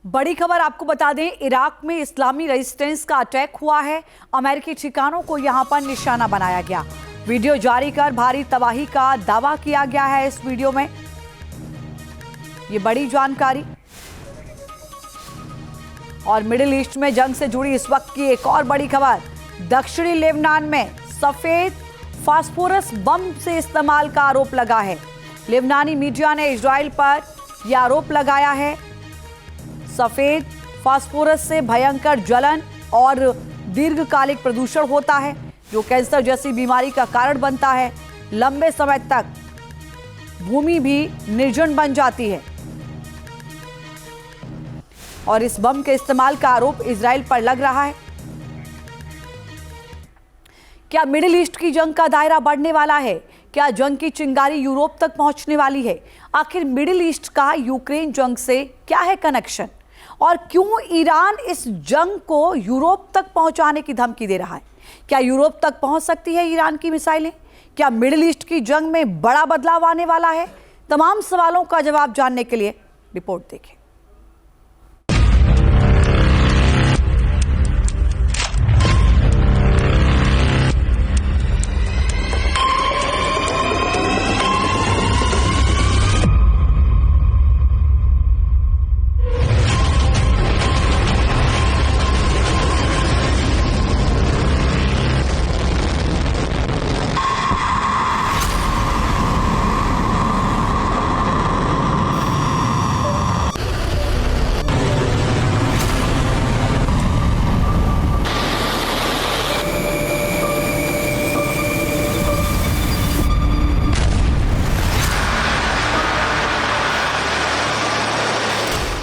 बड़ी खबर आपको बता दें, इराक में इस्लामी रेजिस्टेंस का अटैक हुआ है। अमेरिकी ठिकानों को यहां पर निशाना बनाया गया। वीडियो जारी कर भारी तबाही का दावा किया गया है। इस वीडियो में ये बड़ी जानकारी। और मिडिल ईस्ट में जंग से जुड़ी इस वक्त की एक और बड़ी खबर। दक्षिणी लेबनान में सफेद फास्फोरस बम से इस्तेमाल का आरोप लगा है। लेबनानी मीडिया ने इजराइल पर यह आरोप लगाया है। सफेद फास्फोरस से भयंकर जलन और दीर्घकालिक प्रदूषण होता है, जो कैंसर जैसी बीमारी का कारण बनता है। लंबे समय तक भूमि भी निर्जन बन जाती है। और इस बम के इस्तेमाल का आरोप इजराइल पर लग रहा है। क्या मिडिल ईस्ट की जंग का दायरा बढ़ने वाला है? क्या जंग की चिंगारी यूरोप तक पहुंचने वाली है? आखिर मिडिल ईस्ट का यूक्रेन जंग से क्या है कनेक्शन? और क्यों ईरान इस जंग को यूरोप तक पहुंचाने की धमकी दे रहा है? क्या यूरोप तक पहुंच सकती है ईरान की मिसाइलें? क्या मिडिल ईस्ट की जंग में बड़ा बदलाव आने वाला है? तमाम सवालों का जवाब जानने के लिए रिपोर्ट देखें।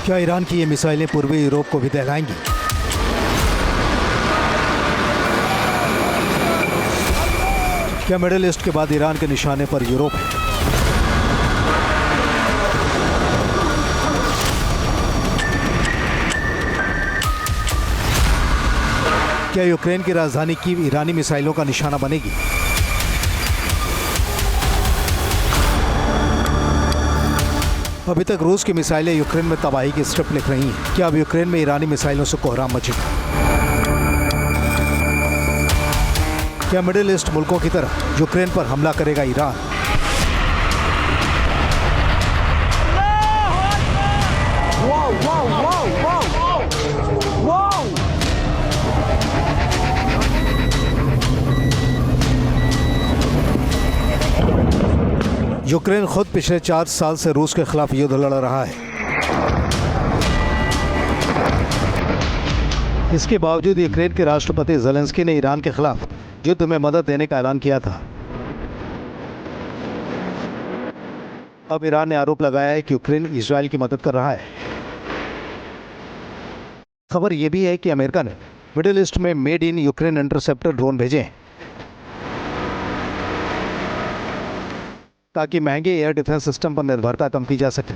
क्या ईरान की ये मिसाइलें पूर्वी यूरोप को भी दहलाएंगी? क्या मिडिल ईस्ट के बाद ईरान के निशाने पर यूरोप है? क्या यूक्रेन की राजधानी कीव ईरानी मिसाइलों का निशाना बनेगी? अभी तक रूस की मिसाइलें यूक्रेन में तबाही की स्क्रिप्ट लिख रही हैं। क्या अब यूक्रेन में ईरानी मिसाइलों से कोहराम मचेगा? क्या मिडिल ईस्ट मुल्कों की तरह यूक्रेन पर हमला करेगा ईरान? यूक्रेन खुद पिछले 4 साल से रूस के खिलाफ युद्ध लड़ रहा है। इसके बावजूद यूक्रेन के राष्ट्रपति ज़ेलेंस्की ने ईरान के खिलाफ युद्ध में मदद देने का ऐलान किया था। अब ईरान ने आरोप लगाया है कि यूक्रेन इजराइल की मदद कर रहा है। खबर यह भी है कि अमेरिका ने मिडिल ईस्ट में made in Ukraine interceptor drone भेजे हैं, ताकि महंगे एयर डिफेंस सिस्टम पर निर्भरता कम की जा सके।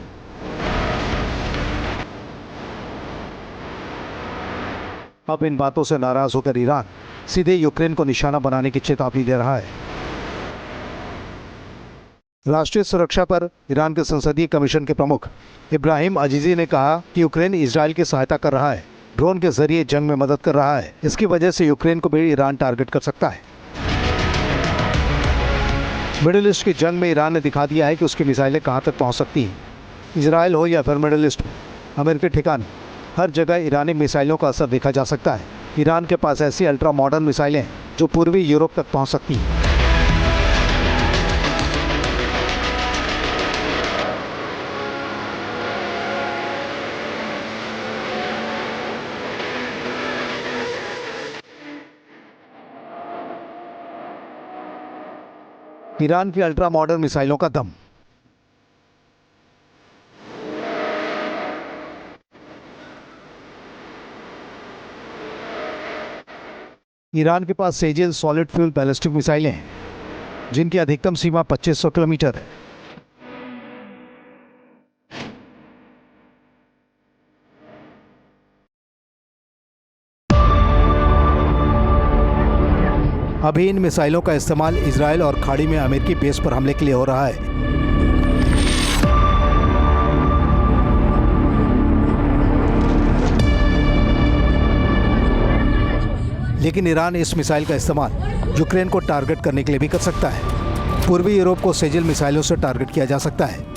अब इन बातों से नाराज होकर ईरान सीधे यूक्रेन को निशाना बनाने की चेतावनी दे रहा है। राष्ट्रीय सुरक्षा पर ईरान के संसदीय कमीशन के प्रमुख इब्राहिम अजीजी ने कहा कि यूक्रेन इजराइल की सहायता कर रहा है, ड्रोन के जरिए जंग में मदद कर रहा है। इसकी वजह से यूक्रेन को भी ईरान टारगेट कर सकता है। मिडिल ईस्ट की जंग में ईरान ने दिखा दिया है कि उसकी मिसाइलें कहां तक पहुंच सकती हैं। इजराइल हो या फिर मिडिल ईस्ट, अमेरिकी ठिकाने, हर जगह ईरानी मिसाइलों का असर देखा जा सकता है। ईरान के पास ऐसी अल्ट्रा मॉडर्न मिसाइलें हैं जो पूर्वी यूरोप तक पहुंच सकती हैं। ईरान की अल्ट्रा मॉडर्न मिसाइलों का दम। ईरान के पास सेजिल सॉलिड फ्यूल बैलिस्टिक मिसाइलें हैं, जिनकी अधिकतम सीमा 2500 किलोमीटर है। अभी इन मिसाइलों का इस्तेमाल इजराइल और खाड़ी में अमेरिकी बेस पर हमले के लिए हो रहा है। लेकिन ईरान इस मिसाइल का इस्तेमाल यूक्रेन को टारगेट करने के लिए भी कर सकता है। पूर्वी यूरोप को सेजिल मिसाइलों से टारगेट किया जा सकता है।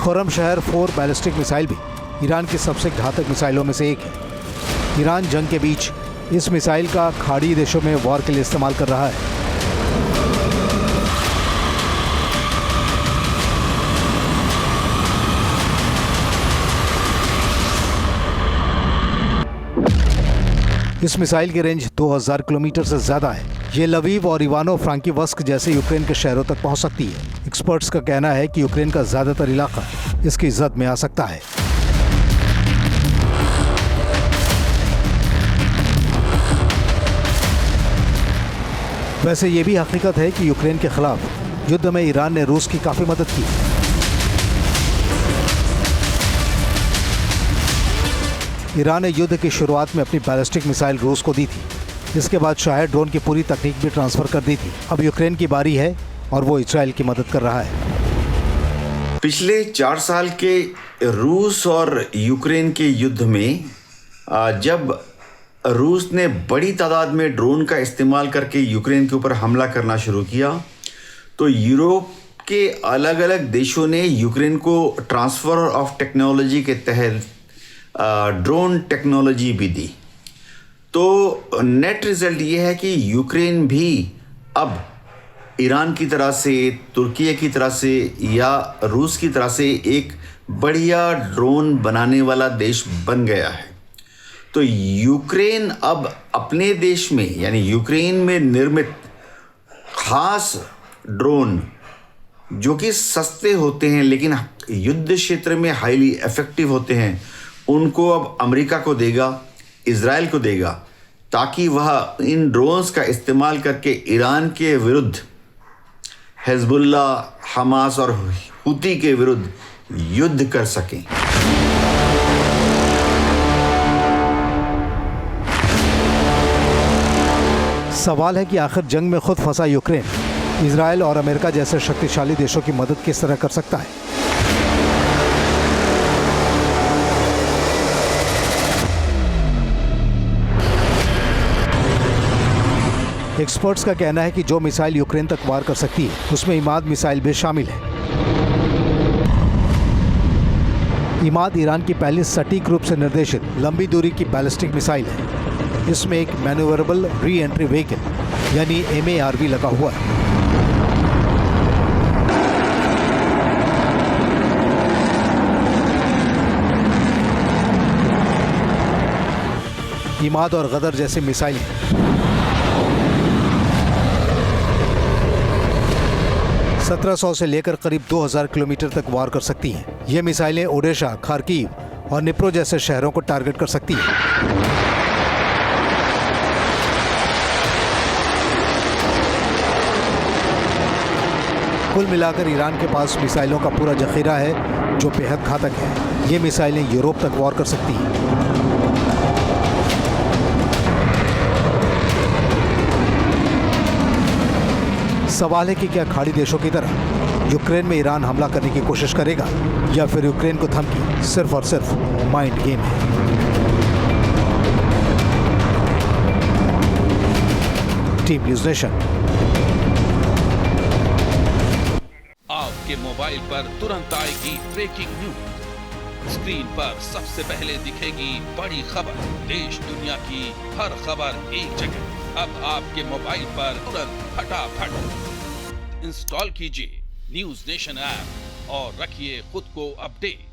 खुर्रम शहर 4 बैलिस्टिक मिसाइल भी ईरान की सबसे घातक मिसाइलों में से एक है। ईरान जंग के बीच इस मिसाइल का खाड़ी देशों में वॉर के लिए इस्तेमाल कर रहा है। इस मिसाइल की रेंज 2000 किलोमीटर से ज्यादा है। ये लवीव और इवानो फ्रांकीवस्क जैसे यूक्रेन के शहरों तक पहुंच सकती है। एक्सपर्ट्स का कहना है कि यूक्रेन का ज्यादातर इलाका इसकी जद में आ सकता है। वैसे ये भी हकीकत है कि यूक्रेन के खिलाफ युद्ध में ईरान ने रूस की काफी मदद की। ईरान ने युद्ध की शुरुआत में अपनी बैलिस्टिक मिसाइल रूस को दी थी। इसके बाद शायद ड्रोन की पूरी तकनीक भी ट्रांसफर कर दी थी। अब यूक्रेन की बारी है और वो इजराइल की मदद कर रहा है। पिछले 4 साल के रूस और यूक्रेन के युद्ध में जब रूस ने बड़ी तादाद में ड्रोन का इस्तेमाल करके यूक्रेन के ऊपर हमला करना शुरू किया, तो यूरोप के अलग अलग देशों ने यूक्रेन को ट्रांसफ़र ऑफ टेक्नोलॉजी के तहत ड्रोन टेक्नोलॉजी भी दी। तो नेट रिज़ल्ट ये है कि यूक्रेन भी अब ईरान की तरह से, तुर्की की तरह से या रूस की तरह से एक बढ़िया ड्रोन बनाने वाला देश बन गया है। तो यूक्रेन अब अपने देश में यानी यूक्रेन में निर्मित खास ड्रोन जो कि सस्ते होते हैं लेकिन युद्ध क्षेत्र में हाईली इफेक्टिव होते हैं, उनको अब अमेरिका को देगा, इजराइल को देगा, ताकि वह इन ड्रोन्स का इस्तेमाल करके ईरान के विरुद्ध, हिजबुल्ला, हमास और हुती के विरुद्ध युद्ध कर सकें। सवाल है कि आखिर जंग में खुद फंसा यूक्रेन इजराइल और अमेरिका जैसे शक्तिशाली देशों की मदद किस तरह कर सकता है। एक्सपर्ट्स का कहना है कि जो मिसाइल यूक्रेन तक वार कर सकती है उसमें इमाद मिसाइल भी शामिल है। इमाद ईरान की पहली सटीक रूप से निर्देशित लंबी दूरी की बैलिस्टिक मिसाइल है। इसमें एक मैन्यूवरेबल री एंट्री व्हीकल यानी MARV लगा हुआ है। इमाद और गदर जैसी मिसाइलें 1700 से लेकर करीब 2000 किलोमीटर तक वार कर सकती हैं। ये मिसाइलें ओडेशा, खार्किव और निप्रो जैसे शहरों को टारगेट कर सकती हैं। कुल मिलाकर ईरान के पास मिसाइलों का पूरा जखीरा है जो बेहद घातक है। ये मिसाइलें यूरोप तक वार कर सकती हैं। सवाल है कि क्या खाड़ी देशों की तरह यूक्रेन में ईरान हमला करने की कोशिश करेगा या फिर यूक्रेन को धमकी सिर्फ और सिर्फ माइंड गेम है। Team news nation. आपके मोबाइल पर तुरंत आएगी ब्रेकिंग न्यूज। स्क्रीन पर सबसे पहले दिखेगी बड़ी खबर। देश दुनिया की हर खबर एक जगह। अब आपके मोबाइल पर तुरंत फटाफट इंस्टॉल कीजिए न्यूज़ नेशन ऐप और रखिए खुद को अपडेट।